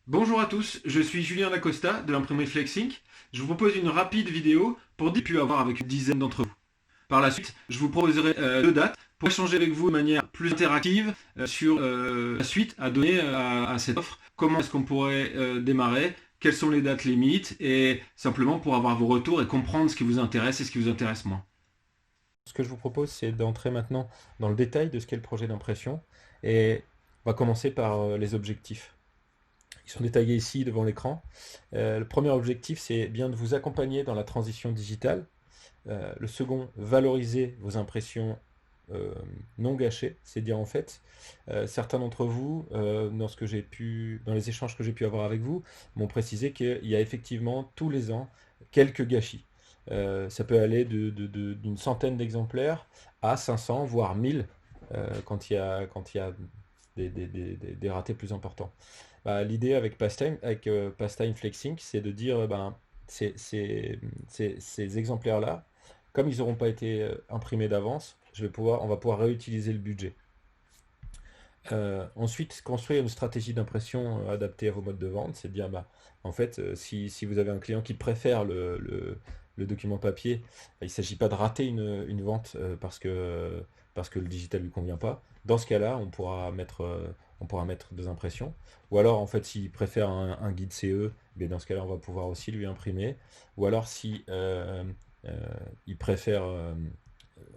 Bonjour à tous, je suis Julien Lacosta de l'imprimerie Flexink. Je vous propose une rapide vidéo pour discuter avoir avec une dizaine d'entre vous. Par la suite, je vous proposerai deux dates pour échanger avec vous de manière plus interactive sur la suite à donner à cette offre. Comment est-ce qu'on pourrait démarrer, quelles sont les dates limites et simplement pour avoir vos retours et comprendre ce qui vous intéresse et ce qui vous intéresse moins. Ce que je vous propose, c'est d'entrer maintenant dans le détail de ce qu'est le projet d'impression et on va commencer par les objectifs. Ils sont détaillés ici devant l'écran. Le premier objectif, c'est bien de vous accompagner dans la transition digitale. Le second, valoriser vos impressions euh, non gâchées. C'est-à-dire en fait, certains d'entre vous, dans les échanges que j'ai pu avoir avec vous, m'ont précisé qu'il y a effectivement tous les ans quelques gâchis. Ça peut aller d'une centaine d'exemplaires à 500, voire 1000 quand il y a des ratés plus importants. Bah, l'idée avec Pastime Flexing, c'est de dire, ces, ces- ces exemplaires-là, comme ils n'auront pas été imprimés d'avance, on va pouvoir réutiliser le budget. Ensuite, construire une stratégie d'impression adaptée à vos modes de vente, c'est de dire, en fait, si vous avez un client qui préfère le document papier, il ne s'agit pas de rater une vente parce que le digital ne lui convient pas. Dans ce cas-là, on pourra mettre des impressions. Ou alors, en fait, s'il préfère un guide CE, mais dans ce cas-là, on va pouvoir aussi lui imprimer. Ou alors, si euh, il préfère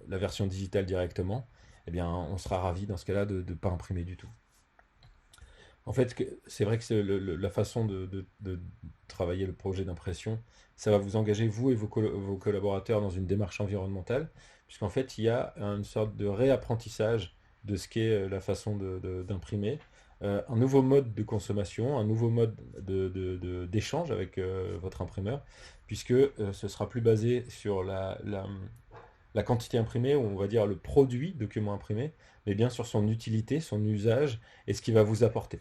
la version digitale directement, eh bien, on sera ravi dans ce cas-là de ne pas imprimer du tout. En fait, c'est vrai que la façon de travailler le projet d'impression, ça va vous engager, vous et vos collaborateurs, dans une démarche environnementale, puisqu'en fait, il y a une sorte de réapprentissage de ce qu'est la façon d'imprimer, un nouveau mode de consommation, un nouveau mode d'échange avec votre imprimeur, puisque ce sera plus basé sur la quantité imprimée, ou on va dire le produit document imprimé, mais bien sur son utilité, son usage et ce qu'il va vous apporter.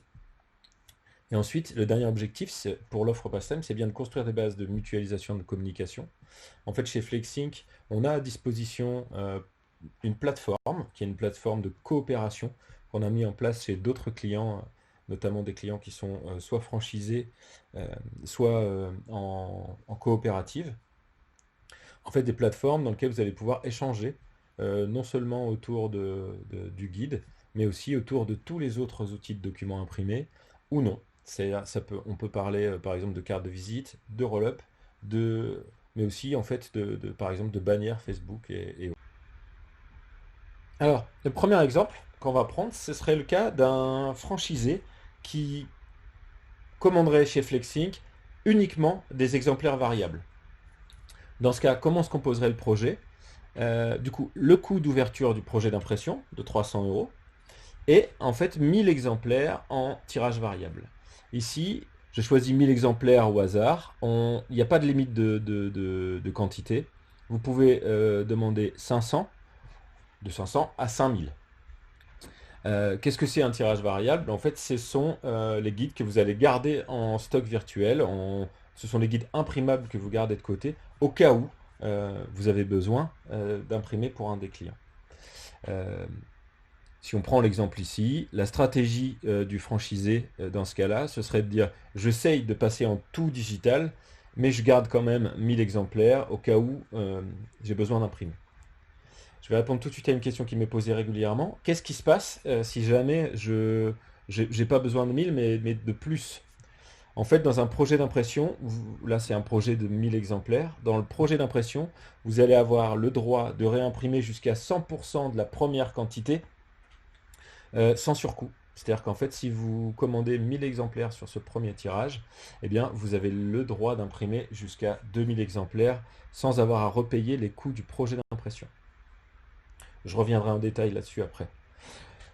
Et ensuite, le dernier objectif pour l'offre Pastime, c'est bien de construire des bases de mutualisation de communication. En fait, chez Flexsync, on a à disposition une plateforme, qui est une plateforme de coopération qu'on a mis en place chez d'autres clients, notamment des clients qui sont soit franchisés, soit en coopérative. En fait, des plateformes dans lesquelles vous allez pouvoir échanger, non seulement autour du guide, mais aussi autour de tous les autres outils de documents imprimés, ou non. On peut parler par exemple de cartes de visite, de roll-up, mais aussi en fait par exemple de bannières Facebook et autres. Alors, le premier exemple qu'on va prendre, ce serait le cas d'un franchisé qui commanderait chez Flexsync uniquement des exemplaires variables. Dans ce cas, comment se composerait le projet? Du coup, le coût d'ouverture du projet d'impression de 300 euros et en fait 1000 exemplaires en tirage variable. Ici, je choisis 1000 exemplaires au hasard. Il n'y a pas de limite de quantité. Vous pouvez demander 500, de 500 à 5000. Qu'est-ce que c'est un tirage variable? En fait, ce sont les guides que vous allez garder en stock virtuel. Ce sont les guides imprimables que vous gardez de côté au cas où vous avez besoin d'imprimer pour un des clients. Euh, Si on prend l'exemple ici, la stratégie du franchisé dans ce cas-là, ce serait de dire j'essaye de passer en tout digital, mais je garde quand même 1000 exemplaires au cas où j'ai besoin d'imprimer. Je vais répondre tout de suite à une question qui m'est posée régulièrement. Qu'est-ce qui se passe si jamais je n'ai pas besoin de 1000 mais de plus? En fait, dans un projet d'impression, là c'est un projet de 1000 exemplaires, dans le projet d'impression, vous allez avoir le droit de réimprimer jusqu'à 100% de la première quantité sans surcoût. C'est-à-dire qu'en fait, si vous commandez 1000 exemplaires sur ce premier tirage, eh bien, vous avez le droit d'imprimer jusqu'à 2000 exemplaires sans avoir à repayer les coûts du projet d'impression. Je reviendrai en détail là-dessus après.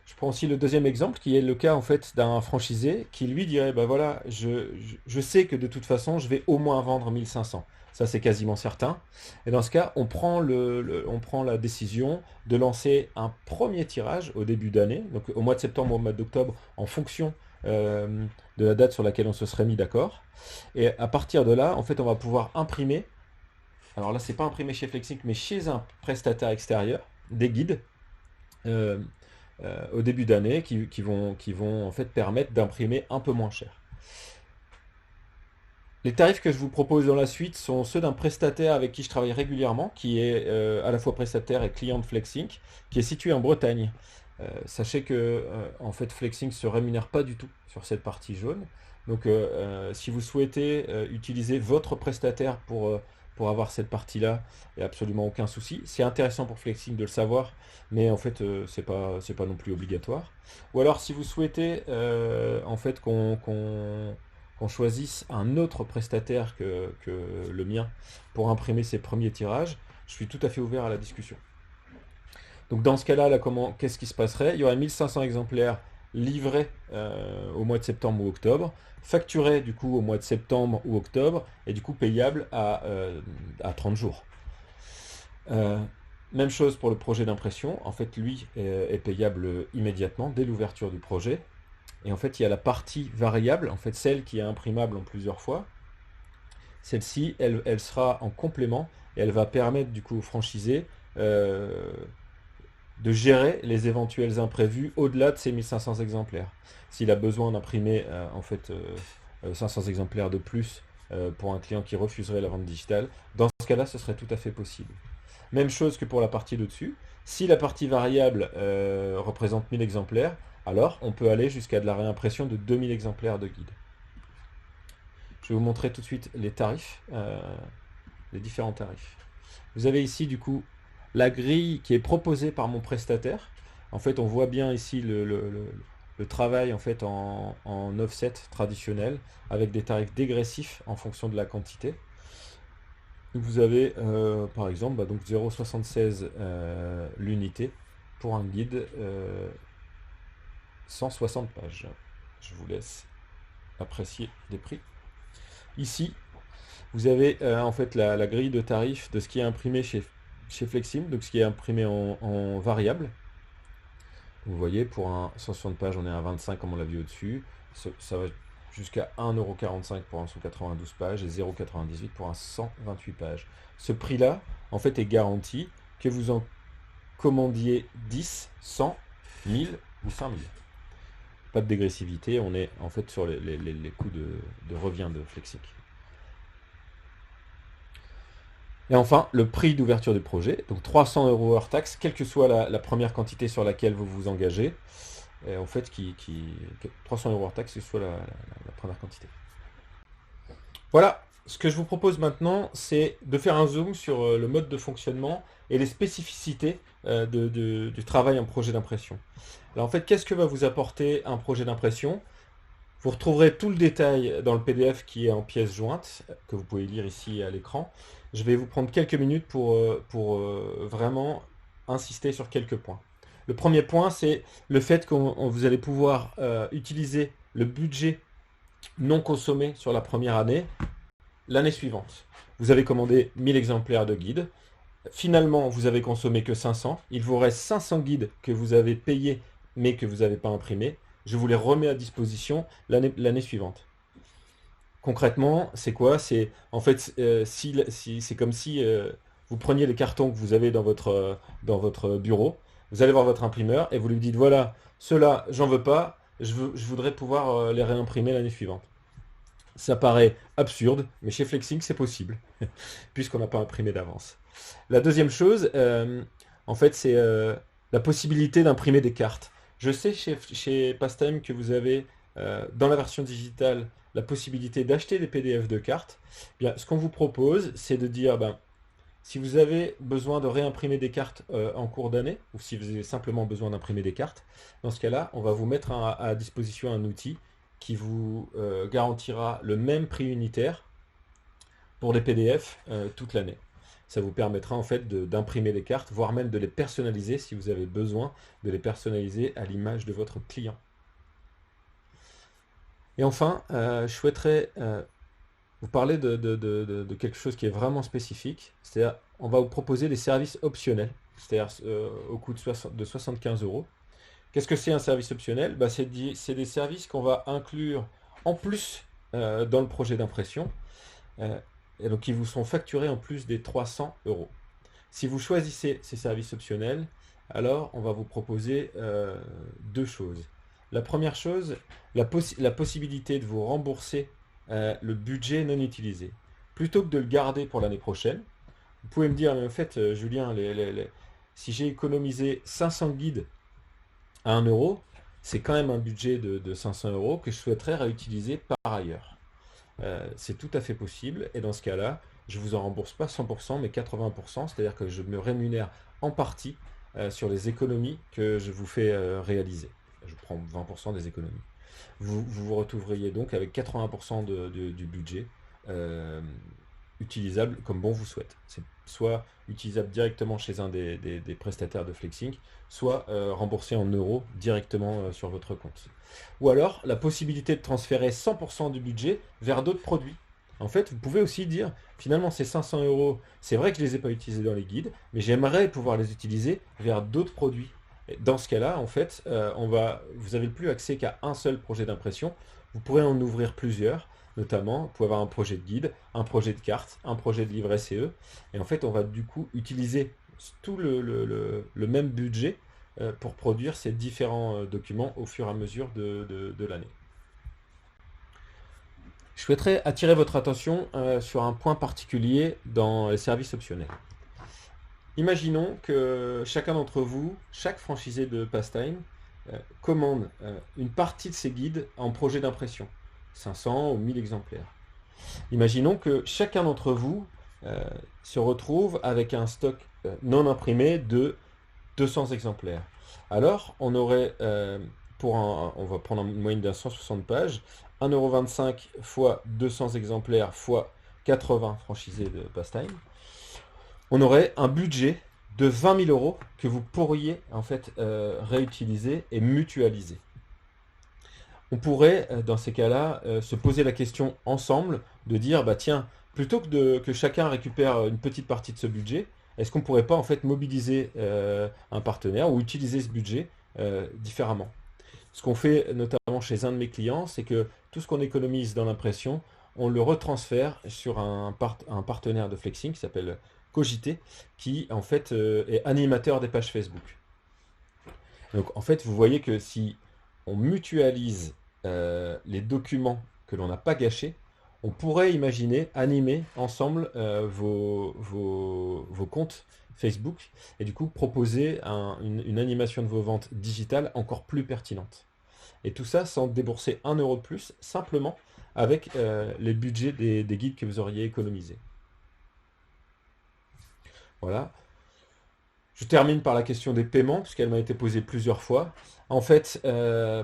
Je prends aussi le deuxième exemple qui est le cas en fait d'un franchisé qui lui dirait bah voilà, je sais que de toute façon je vais au moins vendre 1500. Ça c'est quasiment certain. Et dans ce cas, on prend la décision de lancer un premier tirage au début d'année, donc au mois de septembre ou au mois d'octobre, en fonction de la date sur laquelle on se serait mis d'accord. Et à partir de là, en fait, on va pouvoir imprimer. Alors là, c'est pas imprimé chez Flexink, mais chez un prestataire extérieur, des guides. euh, au début d'année qui vont en fait permettre d'imprimer un peu moins cher. Les tarifs que je vous propose dans la suite sont ceux d'un prestataire avec qui je travaille régulièrement, qui est à la fois prestataire et client de FlexSync, qui est situé en Bretagne. Sachez que en fait FlexSync ne se rémunère pas du tout sur cette partie jaune. Donc si vous souhaitez utiliser votre prestataire pour avoir cette partie-là, il n'y a absolument aucun souci. C'est intéressant pour FlexSync de le savoir, mais en fait c'est pas non plus obligatoire. Ou alors si vous souhaitez en fait qu'on choisisse un autre prestataire que le mien pour imprimer ses premiers tirages, je suis tout à fait ouvert à la discussion. Donc dans ce cas-là, qu'est-ce qui se passerait? Il y aurait 1500 exemplaires livrés au mois de septembre ou octobre, facturés du coup au mois de septembre ou octobre, et du coup payables à 30 jours. Même chose pour le projet d'impression. En fait, lui est payable immédiatement dès l'ouverture du projet. Et en fait, il y a la partie variable, en fait celle qui est imprimable en plusieurs fois. Celle-ci, elle sera en complément et elle va permettre du coup au franchisé de gérer les éventuels imprévus au-delà de ces 1500 exemplaires. S'il a besoin d'imprimer 500 exemplaires de plus pour un client qui refuserait la vente digitale, dans ce cas-là, ce serait tout à fait possible. Même chose que pour la partie de-dessus. Si la partie variable représente 1000 exemplaires, alors on peut aller jusqu'à de la réimpression de 2000 exemplaires de guide. Je vais vous montrer tout de suite les tarifs, les différents tarifs. Vous avez ici du coup la grille qui est proposée par mon prestataire. En fait, on voit bien ici le travail en fait en offset traditionnel avec des tarifs dégressifs en fonction de la quantité. Vous avez par exemple donc 0,76 l'unité pour un guide 160 pages. Je vous laisse apprécier des prix. Ici, vous avez en fait la grille de tarifs de ce qui est imprimé chez FlexSync, donc ce qui est imprimé en variable. Vous voyez, pour un 160 pages, on est à 25 comme on l'a vu au-dessus. Ça va jusqu'à 1,45€ pour un 192 pages et 0,98€ pour un 128 pages. Ce prix-là, en fait, est garanti que vous en commandiez 10, 100, 1000 ou 5000. Pas de dégressivité, on est en fait sur les coûts de revient de FlexSync. Et enfin, le prix d'ouverture du projet, donc 300€ hors taxe, quelle que soit la première quantité sur laquelle vous vous engagez. Et en fait, 300€ hors taxe, que ce soit la première quantité. Voilà, ce que je vous propose maintenant, c'est de faire un zoom sur le mode de fonctionnement et les spécificités du travail en projet d'impression. Alors en fait, qu'est-ce que va vous apporter un projet d'impression? Vous retrouverez tout le détail dans le PDF qui est en pièces jointes, que vous pouvez lire ici à l'écran. Je vais vous prendre quelques minutes pour vraiment insister sur quelques points. Le premier point, c'est le fait que vous allez pouvoir utiliser le budget non consommé sur la première année, l'année suivante. Vous avez commandé 1000 exemplaires de guides. Finalement, vous avez consommé que 500. Il vous reste 500 guides que vous avez payés mais que vous n'avez pas imprimés. Je vous les remets à disposition l'année suivante. Concrètement, c'est quoi? C'est en fait, c'est comme si vous preniez les cartons que vous avez dans votre bureau, vous allez voir votre imprimeur et vous lui dites voilà, ceux-là, j'en veux pas, je voudrais pouvoir les réimprimer l'année suivante. Ça paraît absurde, mais chez FlexSync, c'est possible, puisqu'on n'a pas imprimé d'avance. La deuxième chose, en fait, c'est la possibilité d'imprimer des cartes. Je sais chez Pastime que vous avez, dans la version digitale, la possibilité d'acheter des PDF de cartes. Bien, ce qu'on vous propose, c'est de dire, si vous avez besoin de réimprimer des cartes en cours d'année, ou si vous avez simplement besoin d'imprimer des cartes, dans ce cas-là, on va vous mettre à disposition un outil qui vous garantira le même prix unitaire pour des PDF toute l'année. Ça vous permettra en fait d'imprimer les cartes, voire même de les personnaliser si vous avez besoin de les personnaliser à l'image de votre client. Et enfin, je souhaiterais vous parler de quelque chose qui est vraiment spécifique. C'est-à-dire, on va vous proposer des services optionnels, c'est-à-dire au coût de 75€. Qu'est-ce que c'est un service optionnel? C'est des services qu'on va inclure en plus dans le projet d'impression. Et donc qui vous sont facturés en plus des 300€. Si vous choisissez ces services optionnels, alors on va vous proposer deux choses. La première chose, la possibilité de vous rembourser le budget non utilisé. Plutôt que de le garder pour l'année prochaine, vous pouvez me dire, mais en fait, Julien, si j'ai économisé 500 guides à 1 euro, c'est quand même un budget de 500 euros que je souhaiterais réutiliser par ailleurs. C'est tout à fait possible, et dans ce cas-là, je ne vous en rembourse pas 100%, mais 80%, c'est-à-dire que je me rémunère en partie sur les économies que je vous fais réaliser. Je prends 20% des économies. Vous retrouveriez donc avec 80% du budget euh, utilisable comme bon vous souhaite. C'est soit utilisable directement chez un des prestataires de Flexink, soit remboursé en euros directement sur votre compte. Ou alors la possibilité de transférer 100% du budget vers d'autres produits. En fait, vous pouvez aussi dire, finalement, ces 500 euros, c'est vrai que je ne les ai pas utilisés dans les guides, mais j'aimerais pouvoir les utiliser vers d'autres produits. Et dans ce cas-là, en fait, vous n'avez plus accès qu'à un seul projet d'impression. Vous pourrez en ouvrir plusieurs, notamment, vous pouvez avoir un projet de guide, un projet de carte, un projet de livret CE. Et en fait, on va du coup utiliser tout le même budget pour produire ces différents documents au fur et à mesure de l'année. Je souhaiterais attirer votre attention sur un point particulier dans les services optionnels. Imaginons que chacun d'entre vous, chaque franchisé de Pastime, commande une partie de ses guides en projet d'impression, 500 ou 1000 exemplaires. Imaginons que chacun d'entre vous se retrouve avec un stock non imprimé de 200 exemplaires. Alors, on aurait, on va prendre une moyenne de 160 pages, 1,25 € fois 200 exemplaires fois 80 franchisés de Pastime. On aurait un budget de 20 000 € que vous pourriez en fait réutiliser et mutualiser. On pourrait, dans ces cas-là, se poser la question ensemble de dire, bah tiens, plutôt que chacun récupère une petite partie de ce budget, est-ce qu'on ne pourrait pas en fait mobiliser un partenaire ou utiliser ce budget différemment? Ce qu'on fait notamment chez un de mes clients, c'est que tout ce qu'on économise dans l'impression, on le retransfère sur un partenaire de Flexink qui s'appelle Cogité, qui en fait est animateur des pages Facebook. Donc en fait, vous voyez que si on mutualise les documents que l'on n'a pas gâchés, on pourrait imaginer animer ensemble vos comptes Facebook et du coup proposer une animation de vos ventes digitales encore plus pertinente. Et tout ça sans débourser 1 € de plus, simplement avec les budgets des guides que vous auriez économisés. Voilà. Je termine par la question des paiements, puisqu'elle m'a été posée plusieurs fois. En fait,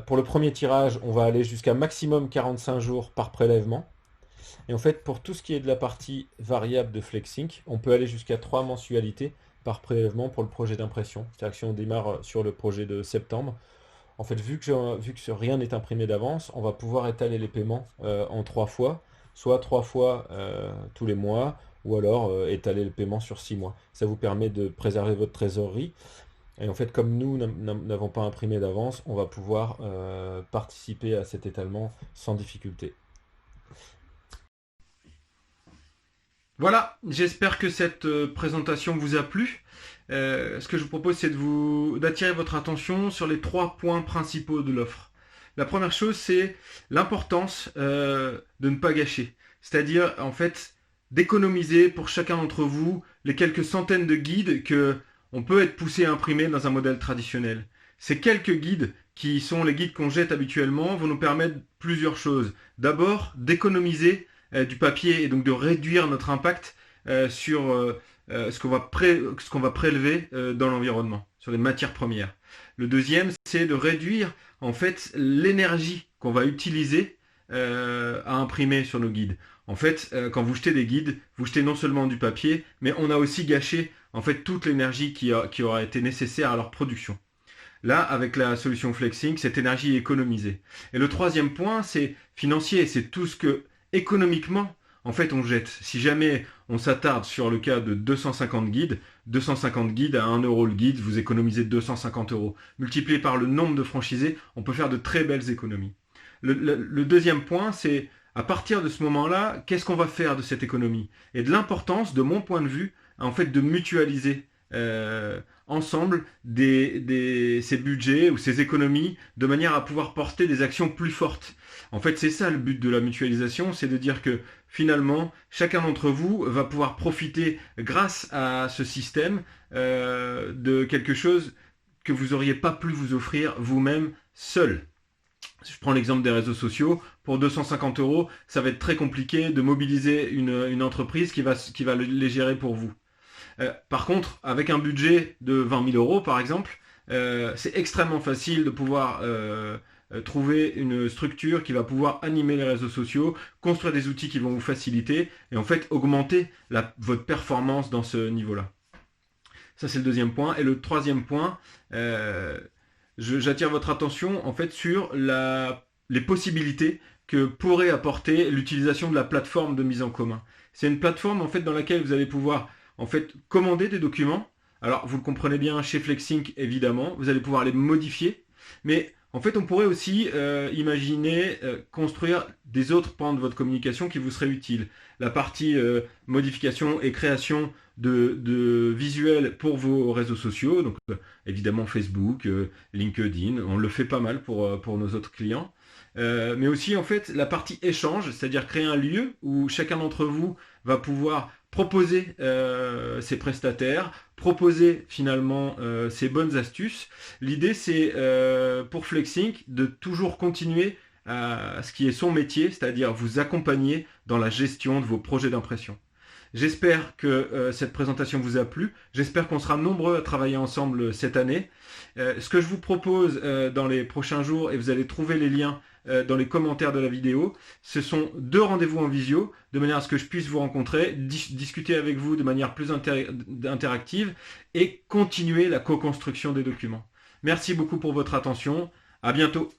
pour le premier tirage, on va aller jusqu'à maximum 45 jours par prélèvement. Et en fait, pour tout ce qui est de la partie variable de Flexink, on peut aller jusqu'à 3 mensualités par prélèvement pour le projet d'impression. C'est-à-dire que si on démarre sur le projet de septembre, en fait, vu que rien n'est imprimé d'avance, on va pouvoir étaler les paiements en 3 fois, soit 3 fois tous les mois, ou alors étaler le paiement sur 6 mois. Ça vous permet de préserver votre trésorerie. Et en fait, comme nous n'avons pas imprimé d'avance, on va pouvoir participer à cet étalement sans difficulté. Voilà, j'espère que cette présentation vous a plu. Ce que je vous propose, c'est d'attirer votre attention sur les 3 points principaux de l'offre. La première chose, c'est l'importance de ne pas gâcher. C'est-à-dire, en fait, d'économiser pour chacun d'entre vous les quelques centaines de guides que on peut être poussé à imprimer dans un modèle traditionnel. Ces quelques guides, qui sont les guides qu'on jette habituellement, vont nous permettre plusieurs choses. D'abord, d'économiser du papier et donc de réduire notre impact sur ce qu'on va prélever dans l'environnement, sur les matières premières. Le deuxième, c'est de réduire en fait l'énergie qu'on va utiliser à imprimer sur nos guides. En fait, quand vous jetez des guides, vous jetez non seulement du papier, mais on a aussi gâché en fait toute l'énergie qui aura été nécessaire à leur production. Là, avec la solution Flexink, cette énergie est économisée. Et le troisième point, c'est financier, c'est tout ce que économiquement, en fait, on jette. Si jamais on s'attarde sur le cas de 250 guides à 1 € le guide, vous économisez 250 €. Multiplié par le nombre de franchisés, on peut faire de très belles économies. Le deuxième point, c'est à partir de ce moment-là, qu'est-ce qu'on va faire de cette économie? Et de l'importance, de mon point de vue, en fait, de mutualiser ensemble ces budgets ou ces économies de manière à pouvoir porter des actions plus fortes. En fait, c'est ça le but de la mutualisation, c'est de dire que finalement, chacun d'entre vous va pouvoir profiter, grâce à ce système, de quelque chose que vous n'auriez pas pu vous offrir vous-même seul. Si je prends l'exemple des réseaux sociaux, pour 250 €, ça va être très compliqué de mobiliser une entreprise qui va les gérer pour vous. Par contre, avec un budget de 20 000 € par exemple, c'est extrêmement facile de pouvoir trouver une structure qui va pouvoir animer les réseaux sociaux, construire des outils qui vont vous faciliter et en fait augmenter votre performance dans ce niveau-là. Ça, c'est le deuxième point. Et le troisième point, j'attire votre attention en fait sur les possibilités que pourrait apporter l'utilisation de la plateforme de mise en commun. C'est une plateforme en fait dans laquelle vous allez pouvoir en fait commander des documents. Alors vous le comprenez bien, chez FlexSync évidemment, vous allez pouvoir les modifier, mais en fait on pourrait aussi imaginer construire des autres pans de votre communication qui vous seraient utiles. La partie modification et création de visuels pour vos réseaux sociaux, donc évidemment Facebook, LinkedIn, on le fait pas mal pour nos autres clients. Mais aussi en fait la partie échange, c'est-à-dire créer un lieu où chacun d'entre vous va pouvoir proposer ses prestataires, proposer finalement ses bonnes astuces. L'idée c'est pour FlexSync de toujours continuer à ce qui est son métier, c'est-à-dire vous accompagner dans la gestion de vos projets d'impression. J'espère que cette présentation vous a plu. J'espère qu'on sera nombreux à travailler ensemble cette année. Ce que je vous propose dans les prochains jours, et vous allez trouver les liens dans les commentaires de la vidéo, ce sont 2 rendez-vous en visio, de manière à ce que je puisse vous rencontrer, discuter avec vous de manière plus interactive et continuer la co-construction des documents. Merci beaucoup pour votre attention. À bientôt.